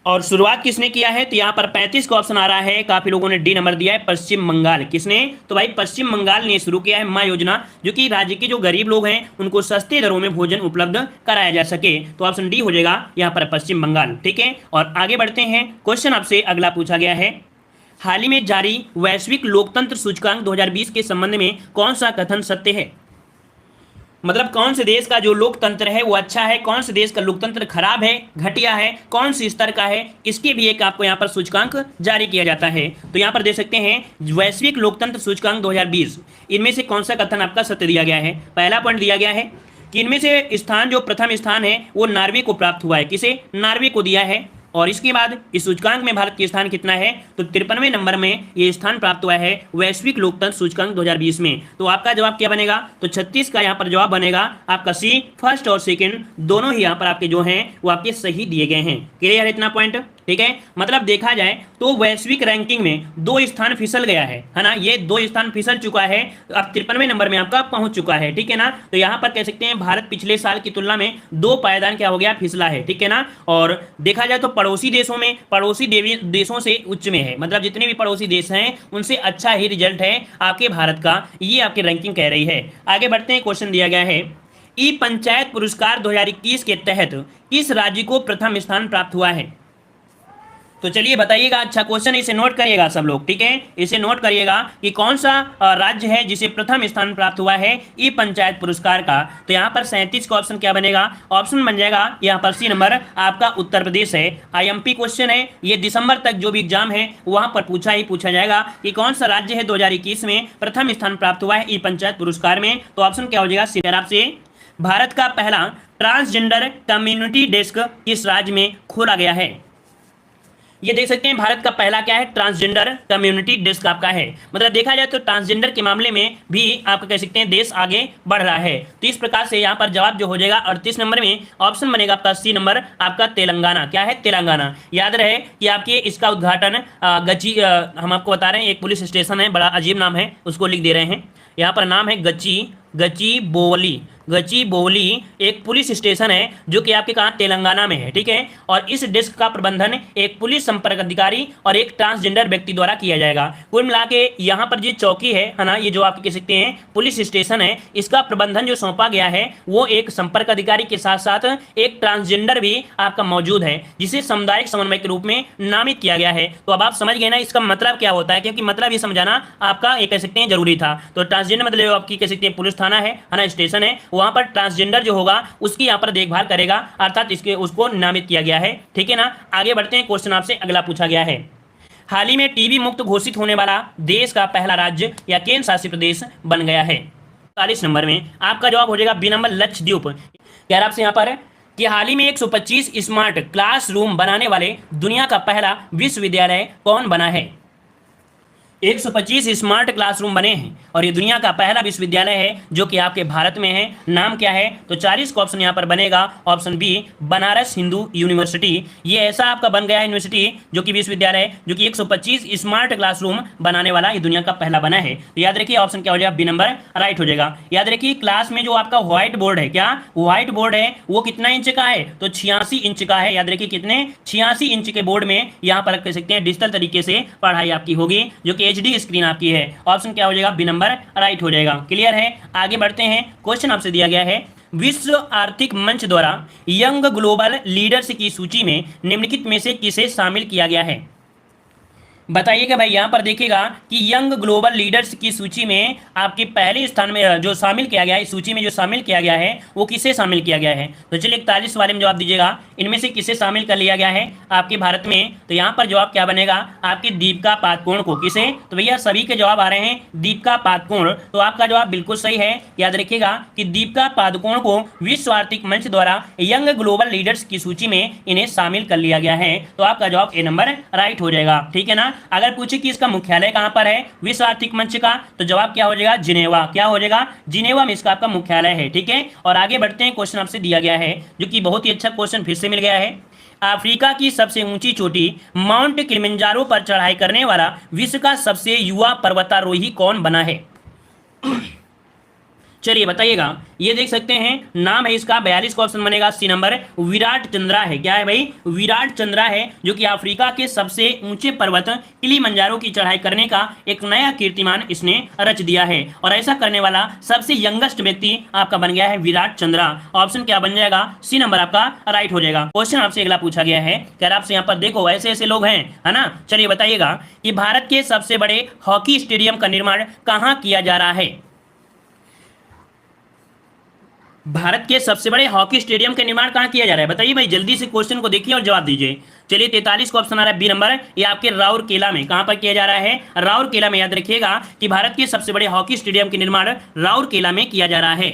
और शुरुआत किसने किया है, तो यहां पर 35 का ऑप्शन आ रहा है, काफी लोगों ने डी नंबर दिया है, पश्चिम बंगाल। किसने, तो भाई पश्चिम बंगाल ने शुरू किया है मां योजना, जो कि राज्य के जो गरीब लोग हैं उनको सस्ते दरों में भोजन उपलब्ध कराया जा सके। तो ऑप्शन डी हो जाएगा यहां पर पश्चिम बंगाल, ठीक है। और आगे बढ़ते हैं, क्वेश्चन आपसे अगला पूछा गया है, हाल ही में जारी वैश्विक लोकतंत्र सूचकांक 2020 के संबंध में कौन सा कथन सत्य है। मतलब कौन से देश का जो लोकतंत्र है वो अच्छा है, कौन से देश का लोकतंत्र खराब है, घटिया है, कौन सी स्तर का है, इसके भी एक आपको यहाँ पर सूचकांक जारी किया जाता है। तो यहाँ पर देख सकते हैं वैश्विक लोकतंत्र सूचकांक 2020, इनमें से कौन सा कथन आपका सत्य दिया गया है। पहला पॉइंट दिया गया है कि इनमें से स्थान जो प्रथम स्थान है वो नॉर्वे को प्राप्त हुआ है। किसे, नॉर्वे को दिया है। और इसके बाद इस सूचकांक में भारत का स्थान कितना है, तो 53वें नंबर में ये स्थान प्राप्त हुआ है वैश्विक लोकतंत्र सूचकांक 2020 में। तो आपका जवाब क्या बनेगा, तो 36 का यहाँ पर जवाब बनेगा आपका सी। फर्स्ट और सेकंड दोनों ही यहाँ पर आपके जो हैं वो आपके सही दिए गए हैं। क्लियर है इतना पॉइंट, ठीक है। मतलब देखा जाए तो वैश्विक रैंकिंग में 2 स्थान फिसल गया है ना, ये 2 स्थान फिसल चुका है, अब 53वें नंबर में आपका पहुंच चुका है, ठीक है ना। तो यहाँ पर कह सकते हैं भारत पिछले साल की तुलना में 2 पायदान क्या हो गया, फिसला है, ठीक है ना। और देखा जाए तो पड़ोसी देशों में, पड़ोसी देशों से उच्च में है, मतलब जितने भी पड़ोसी देश हैं उनसे अच्छा ही रिजल्ट है आपके भारत का, ये आपकी रैंकिंग कह रही है। आगे बढ़ते हैं, क्वेश्चन दिया गया है, ई पंचायत पुरस्कार 2021 के तहत किस राज्य को प्रथम स्थान प्राप्त हुआ है। तो चलिए बताइएगा, अच्छा क्वेश्चन, इसे नोट करिएगा सब लोग, ठीक है, इसे नोट करिएगा कि कौन सा राज्य है जिसे प्रथम स्थान प्राप्त हुआ है ई पंचायत पुरस्कार का। तो यहाँ पर 37 का ऑप्शन क्या बनेगा, ऑप्शन बन जाएगा यहाँ पर सी नंबर आपका उत्तर प्रदेश है। आईएमपी क्वेश्चन है, ये दिसंबर तक जो भी एग्जाम है वहां पर पूछा जाएगा कि कौन सा राज्य है 2021 में प्रथम स्थान प्राप्त हुआ है ई पंचायत पुरस्कार में। तो ऑप्शन क्या हो जाएगा, सी आपसे, भारत का पहला ट्रांसजेंडर कम्युनिटी डेस्क किस राज्य में खोला गया है। ये देख सकते हैं भारत का पहला क्या है, ट्रांसजेंडर कम्युनिटी डेस्क आपका है। मतलब देखा जाए तो ट्रांसजेंडर के मामले में भी आपका कह सकते हैं देश आगे बढ़ रहा है। तो इस प्रकार से यहाँ पर जवाब जो हो जाएगा 38 नंबर में ऑप्शन बनेगा आपका सी नंबर, आपका तेलंगाना। क्या है, तेलंगाना। याद रहे कि आपके इसका उद्घाटन हम आपको बता रहे हैं, एक पुलिस स्टेशन है, बड़ा अजीब नाम है, उसको लिख दे रहे हैं। यहाँ पर नाम है गच्चीबोवली। गच्चीबोवली एक पुलिस स्टेशन है जो कि आपके कहाँ, तेलंगाना में है। ठीक है, और इस डेस्क का प्रबंधन एक पुलिस संपर्क अधिकारी और एक ट्रांसजेंडर व्यक्ति द्वारा किया जाएगा। कुल मिला के यहाँ पर जो चौकी है ना, ये जो आप कह सकते हैं पुलिस स्टेशन है, इसका प्रबंधन जो सौंपा गया है वो एक संपर्क अधिकारी के साथ साथ एक ट्रांसजेंडर भी आपका मौजूद है, जिसे सामुदायिक समन्वय के रूप में नामित किया गया है। तो अब आप समझ गए ना इसका मतलब क्या होता है, क्योंकि मतलब ये समझाना आपका कह सकते हैं जरूरी था। तो ट्रांसजेंडर मतलब आपकी कह सकते हैं पुलिस थाना है ना, स्टेशन है, वहां पर ट्रांसजेंडर जो होगा उसकी यहाँ पर देखभाल करेगा, अर्थात इसके उसको नामित किया गया है। ठीक है ना, आगे बढ़ते हैं। क्वेश्चन आपसे अगला पूछा गया है, हाल ही में टीबी मुक्त घोषित होने वाला देश का पहला राज्य या केंद्र शासित प्रदेश बन गया है। 40 नंबर में आपका जवाब हो जाएगा बी नंबर, लक्षद्वीप। कह रहा आपसे यहाँ पर कि हाल ही में 125 स्मार्ट क्लासरूम बनाने वाले दुनिया का पहला विश्वविद्यालय कौन बना है। 125 स्मार्ट क्लासरूम बने हैं और ये दुनिया का पहला विश्वविद्यालय है जो कि आपके भारत में है। नाम क्या है, तो 40 का ऑप्शन यहाँ पर बनेगा option B, Banaras Hindu university. ये ऐसा आपका बन गया है यूनिवर्सिटी जो कि विश्वविद्यालय जो कि 125 स्मार्ट क्लासरूम बनाने वाला ये दुनिया का पहला बना है। तो याद रखिए ऑप्शन क्या हो जाएगा, बी नंबर राइट हो जाएगा। याद रखिए क्लास में जो आपका व्हाइट बोर्ड है, क्या व्हाइट बोर्ड है वो कितना इंच का है, तो 86 इंच का है। याद रखिए कितने, 86 इंच के बोर्ड में यहाँ पर कह सकते हैं डिजिटल तरीके से पढ़ाई आपकी होगी, जो कि एचडी स्क्रीन आपकी है। ऑप्शन क्या हो जाएगा, बी नंबर राइट हो जाएगा। क्लियर है, आगे बढ़ते हैं। क्वेश्चन आपसे दिया गया है, विश्व आर्थिक मंच द्वारा यंग ग्लोबल लीडर्स की सूची में निम्नलिखित में से किसे शामिल किया गया है। बताइएगा भाई, यहां पर देखिएगा कि यंग ग्लोबल लीडर्स की सूची में आपके पहले स्थान में जो शामिल किया गया है, इस सूची में जो शामिल किया गया है वो किसे शामिल किया गया है। तो चलिए 41 वाले में जवाब दीजिएगा, इनमें से किसे शामिल कर लिया गया है आपके भारत में। तो यहां पर जवाब क्या बनेगा, आपकी दीपिका पादुकोण को। किसे, तो भैया सभी के जवाब आ रहे हैं दीपिका पादुकोण। तो आपका जवाब बिल्कुल सही है। याद रखिएगा कि दीपिका पादुकोण को विश्व आर्थिक मंच द्वारा यंग ग्लोबल लीडर्स की सूची में इन्हें शामिल कर लिया गया है। तो आपका जवाब ए नंबर राइट हो जाएगा। ठीक है ना, अगर पूछे कि इसका मुख्यालय कहां पर है विश्व आर्थिक मंच का, तो जवाब क्या हो जाएगा, जिनेवा। क्या हो जाएगा, जिनेवा में इसका आपका मुख्यालय है। ठीक है, और आगे बढ़ते हैं। क्वेश्चन आपसे दिया गया है जो कि बहुत ही अच्छा क्वेश्चन फिर से मिल गया है, अफ्रीका की सबसे ऊंची चोटी माउंट किलिमंजारो पर चढ़ाई करने वाला विश्व का सबसे युवा पर्वतारोही कौन बना है। चलिए बताइएगा, ये देख सकते हैं नाम है इसका, 42 का ऑप्शन बनेगा सी नंबर, विराट चंद्रा है। क्या है भाई, विराट चंद्रा है, जो कि अफ्रीका के सबसे ऊंचे पर्वत किलिमंजारो की चढ़ाई करने का एक नया कीर्तिमान इसने रच दिया है। और ऐसा करने वाला सबसे यंगेस्ट व्यक्ति आपका बन गया है विराट चंद्रा। ऑप्शन क्या बन जाएगा, सी नंबर आपका राइट हो जाएगा। क्वेश्चन आपसे अगला पूछा गया है, क्या आपसे यहाँ पर देखो ऐसे ऐसे लोग हैं, है ना। चलिए बताइएगा कि भारत के सबसे बड़े हॉकी स्टेडियम का निर्माण कहाँ किया जा रहा है। भारत के सबसे बड़े हॉकी स्टेडियम का निर्माण कहां किया जा रहा है, बताइए भाई, जल्दी से क्वेश्चन को देखिए और जवाब दीजिए। चलिए 43 को ऑप्शन आ रहा है बी नंबर, ये आपके राउरकेला में। कहां पर किया जा रहा है, राउरकेला में। याद रखिएगा कि भारत के सबसे बड़े हॉकी स्टेडियम के निर्माण राउरकेला में किया जा रहा है।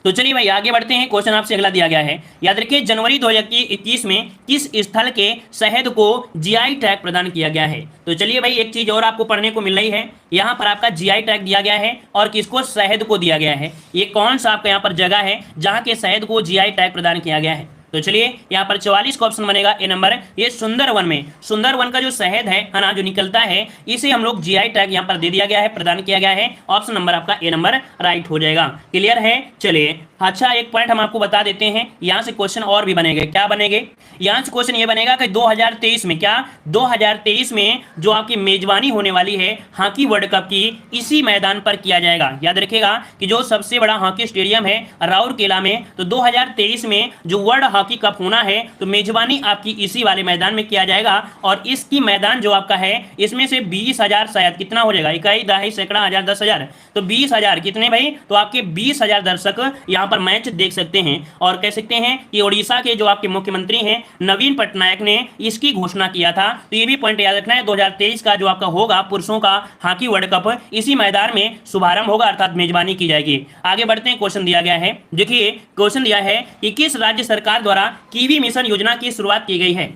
तो चलिए भाई आगे बढ़ते हैं। क्वेश्चन आपसे अगला दिया गया है, याद रखिए जनवरी 2021 में किस स्थल के शहद को जीआई टैग प्रदान किया गया है। तो चलिए भाई एक चीज और आपको पढ़ने को मिल रही है, यहाँ पर आपका जीआई टैग दिया गया है और किसको, शहद को दिया गया है। ये कौन सा आपका यहाँ पर जगह है जहाँ के शहद को जीआई टैग प्रदान किया गया है। तो चलिए यहाँ पर 44 का ऑप्शन बनेगा ए नंबर, ये सुंदरवन में। सुंदरवन का जो शहद है ना, जो निकलता है, इसे हम लोग जीआई टैग यहाँ पर दे दिया गया है, प्रदान किया गया है। ऑप्शन नंबर आपका ए नंबर राइट हो जाएगा। क्लियर है, चलिए अच्छा एक पॉइंट हम आपको बता देते हैं, यहाँ से क्वेश्चन और भी बनेंगे। क्या बनेंगे, यहाँ से क्वेश्चन ये बनेगा कि 2023 में, क्या 2023 में जो आपकी मेजबानी होने वाली है हॉकी वर्ल्ड कप की, इसी मैदान पर किया जाएगा। याद रखिएगा कि जो सबसे बड़ा हॉकी स्टेडियम है राउरकेला में, तो 2023 में जो वर्ल्ड हॉकी कप होना है तो मेजबानी आपकी इसी वाले मैदान में किया जाएगा। और इसकी मैदान जो आपका है इसमें से 20,000 शायद कितना हो जाएगा, इकाई दहाई सैकड़ा हजार 10,000, तो 20,000 कितने भाई, तो आपके 20,000 दर्शक यहाँ पर मैच देख सकते हैं। और कह सकते हैं कि ओडिशा के जो आपके मुख्यमंत्री हैं नवीन पटनायक ने इसकी घोषणा किया था। तो ये भी पॉइंट याद रखना है, 2023 का जो आपका होगा पुरुषों का हॉकी वर्ल्ड कप इसी मैदान में शुभारंभ होगा, अर्थात मेजबानी की जाएगी। आगे बढ़ते हैं। क्वेश्चन दिया गया है, देखिए क्वेश्चन दिया है कि किस राज्य सरकार द्वारा कीवी मिशन योजना की शुरुआत की गई है।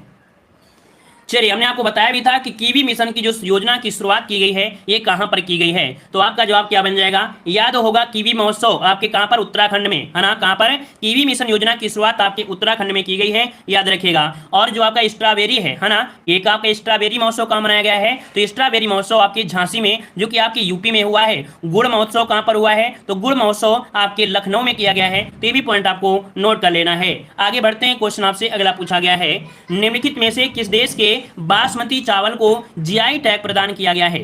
चलिए, हमने आपको बताया भी था कि कीवी मिशन की जो योजना की शुरुआत की गई है ये कहां पर की गई है, तो आपका जवाब क्या बन जाएगा, याद होगा कीवी महोत्सव आपके कहां पर, उत्तराखंड में, है ना। कहां पर कीवी मिशन योजना की शुरुआत आपके उत्तराखंड में की गई है, याद रखिएगा। और जो आपका स्ट्रॉबेरी है ना, एक आपका स्ट्रॉबेरी महोत्सव कहां मनाया गया है, तो स्ट्रॉबेरी महोत्सव आपके झांसी में, जो कि आपके यूपी में हुआ है। गुड़ महोत्सव कहां पर हुआ है, तो गुड़ महोत्सव आपके लखनऊ में किया गया है, तो ये भी पॉइंट आपको नोट कर लेना है। आगे बढ़ते हैं, क्वेश्चन आपसे अगला पूछा गया है, निम्नलिखित में से किस देश के बासमती चावल को जीआई टैग प्रदान किया गया है।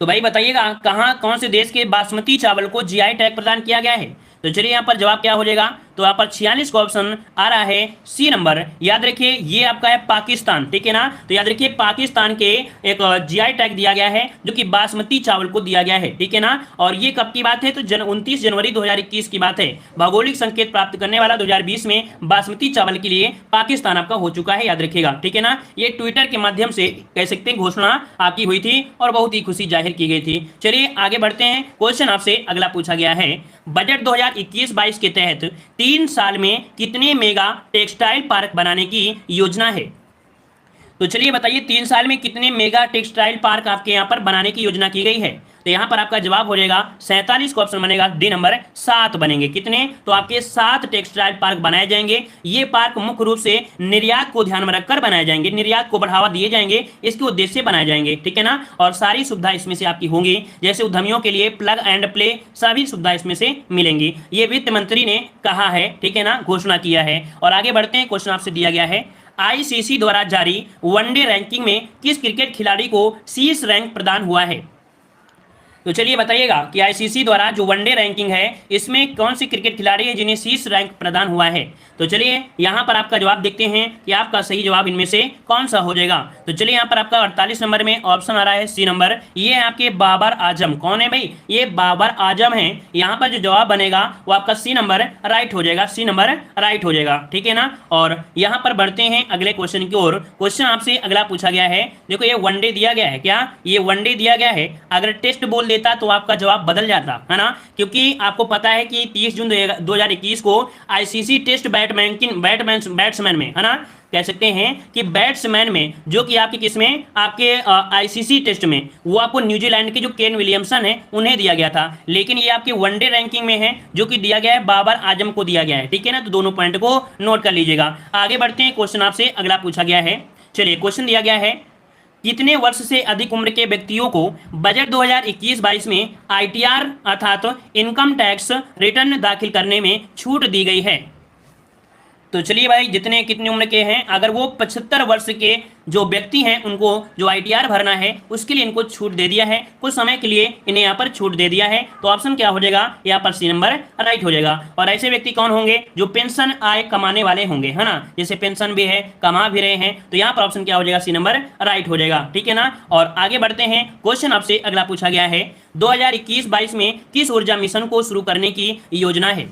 तो भाई बताइएगा, कहां, कौन से देश के बासमती चावल को जीआई टैग प्रदान किया गया है। तो चलिए यहाँ पर जवाब क्या हो जाएगा, तो यहाँ पर 46 का ऑप्शन आ रहा है सी नंबर। याद रखिए ये आपका है पाकिस्तान, ठीक है ना। तो याद रखिए पाकिस्तान के एक जीआई टैग दिया गया है जो कि बासमती चावल को दिया गया है, ठीक है ना। और ये कब की बात है, तो 29 जनवरी 2021 की बात है। भौगोलिक संकेत प्राप्त करने वाला 2020 में बासमती चावल के लिए पाकिस्तान आपका हो चुका है, याद रखिएगा, ठीक है ना। ये ट्विटर के माध्यम से कह सकते हैं घोषणा आपकी हुई थी और बहुत ही खुशी जाहिर की गई थी। चलिए आगे बढ़ते हैं, क्वेश्चन आपसे अगला पूछा गया है, बजट 2021-22 के तहत 3 साल में कितने मेगा टेक्सटाइल पार्क बनाने की योजना है। तो चलिए बताइए 3 साल में कितने मेगा टेक्सटाइल पार्क आपके यहाँ पर बनाने की योजना की गई है। तो यहाँ पर आपका जवाब हो जाएगा 47 का ऑप्शन बनेगा डी नंबर, 7 बनेंगे। कितने, तो आपके 7 टेक्सटाइल पार्क बनाए जाएंगे। ये पार्क मुख्य रूप से निर्यात को ध्यान में रखकर बनाए जाएंगे, निर्यात को बढ़ावा दिए जाएंगे, इसके उद्देश्य से बनाए जाएंगे, ठीक है ना। और सारी सुविधा इसमें से आपकी होंगी, जैसे उद्यमियों के लिए प्लग एंड प्ले, सभी सुविधा इसमें से मिलेंगी। ये वित्त मंत्री ने कहा है, ठीक है ना, घोषणा किया है। और आगे बढ़ते हैं, क्वेश्चन आपसे दिया गया है, आईसीसी द्वारा जारी वनडे रैंकिंग में किस क्रिकेट खिलाड़ी को शीर्ष रैंक प्रदान हुआ है। तो चलिए बताइएगा कि आईसीसी द्वारा जो वनडे रैंकिंग है इसमें कौन सी क्रिकेट खिलाड़ी है जिन्हें शीर्ष रैंक प्रदान हुआ है। तो चलिए यहां पर आपका जवाब देखते हैं कि आपका सही जवाब इनमें से कौन सा हो जाएगा। तो चलिए यहां पर आपका 48 नंबर में ऑप्शन आ रहा है सी नंबर, ये है आपके बाबर आजम। कौन है भाई, ये बाबर आजम है। यहां पर जो जवाब बनेगा वो आपका सी नंबर राइट हो जाएगा, सी नंबर राइट हो जाएगा, ठीक है ना। और यहां पर बढ़ते हैं अगले क्वेश्चन की ओर। क्वेश्चन आपसे अगला पूछा गया है, देखो ये वनडे दिया गया है, क्या ये वनडे दिया गया है, अगर टेस्ट बोल देता तो आपका जवाब बदल जाता, है ना। क्योंकि आपको पता है कि 30 जून 2021 को आईसीसी टेस्ट बैट्समैन में, है ना, कह सकते हैं कि बैट्समैन में, जो कि आपके किसमें, आपके आईसीसी टेस्ट में, वो आपको न्यूजीलैंड के जो केन विलियमसन है उन्हें दिया गया था। लेकिन ये आपके वनडे रैंकिंग में है जो कि दिया गया है बाबर आजम को दिया गया है, ठीक है ना। तो दोनों पॉइंट को नोट कर लीजिएगा। आगे बढ़ते हैं, क्वेश्चन आपसे अगला पूछा गया है। चलिए क्वेश्चन दिया गया है, कितने वर्ष से अधिक उम्र के व्यक्तियों को बजट 2021-22 में आईटीआर अर्थात इनकम टैक्स रिटर्न दाखिल करने में छूट दी गई है। तो चलिए भाई, जितने कितनी उम्र के हैं, अगर वो 75 वर्ष के जो व्यक्ति हैं उनको जो आईटीआर भरना है उसके लिए इनको छूट दे दिया है, कुछ समय के लिए इन्हें यहाँ पर छूट दे दिया है। तो ऑप्शन क्या हो जाएगा, यहाँ पर सी नंबर राइट हो जाएगा। और ऐसे व्यक्ति कौन होंगे, जो पेंशन आय कमाने वाले होंगे, है ना, जैसे पेंशन भी है, कमा भी रहे हैं, तो यहाँ पर ऑप्शन क्या हो जाएगा, सी नंबर राइट हो जाएगा, ठीक है ना। और आगे बढ़ते हैं, क्वेश्चन आपसे अगला पूछा गया है, 2021-22 में किस ऊर्जा मिशन को शुरू करने की योजना है।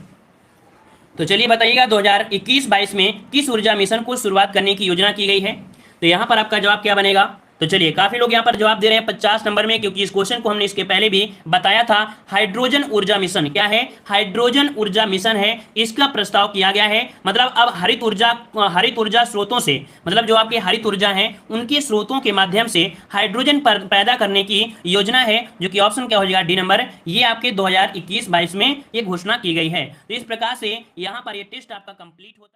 तो चलिए बताइएगा 2021-22 में किस ऊर्जा मिशन को शुरुआत करने की योजना की गई है। तो यहां पर आपका जवाब क्या बनेगा, तो चलिए काफी लोग यहां पर जवाब दे रहे हैं 50 नंबर में, क्योंकि इस क्वेश्चन को हमने इसके पहले भी बताया था। हाइड्रोजन ऊर्जा मिशन, क्या है, हाइड्रोजन ऊर्जा मिशन है, इसका प्रस्ताव किया गया है। मतलब अब हरित ऊर्जा स्रोतों से, मतलब जो आपके हरित ऊर्जा है उनके स्रोतों के माध्यम से हाइड्रोजन पैदा करने की योजना है, जो कि ऑप्शन क्या हो जाएगा, डी नंबर। ये आपके 2021-22 में ये घोषणा की गई है। तो इस प्रकार से यहाँ पर ये टेस्ट आपका कंप्लीट होता है।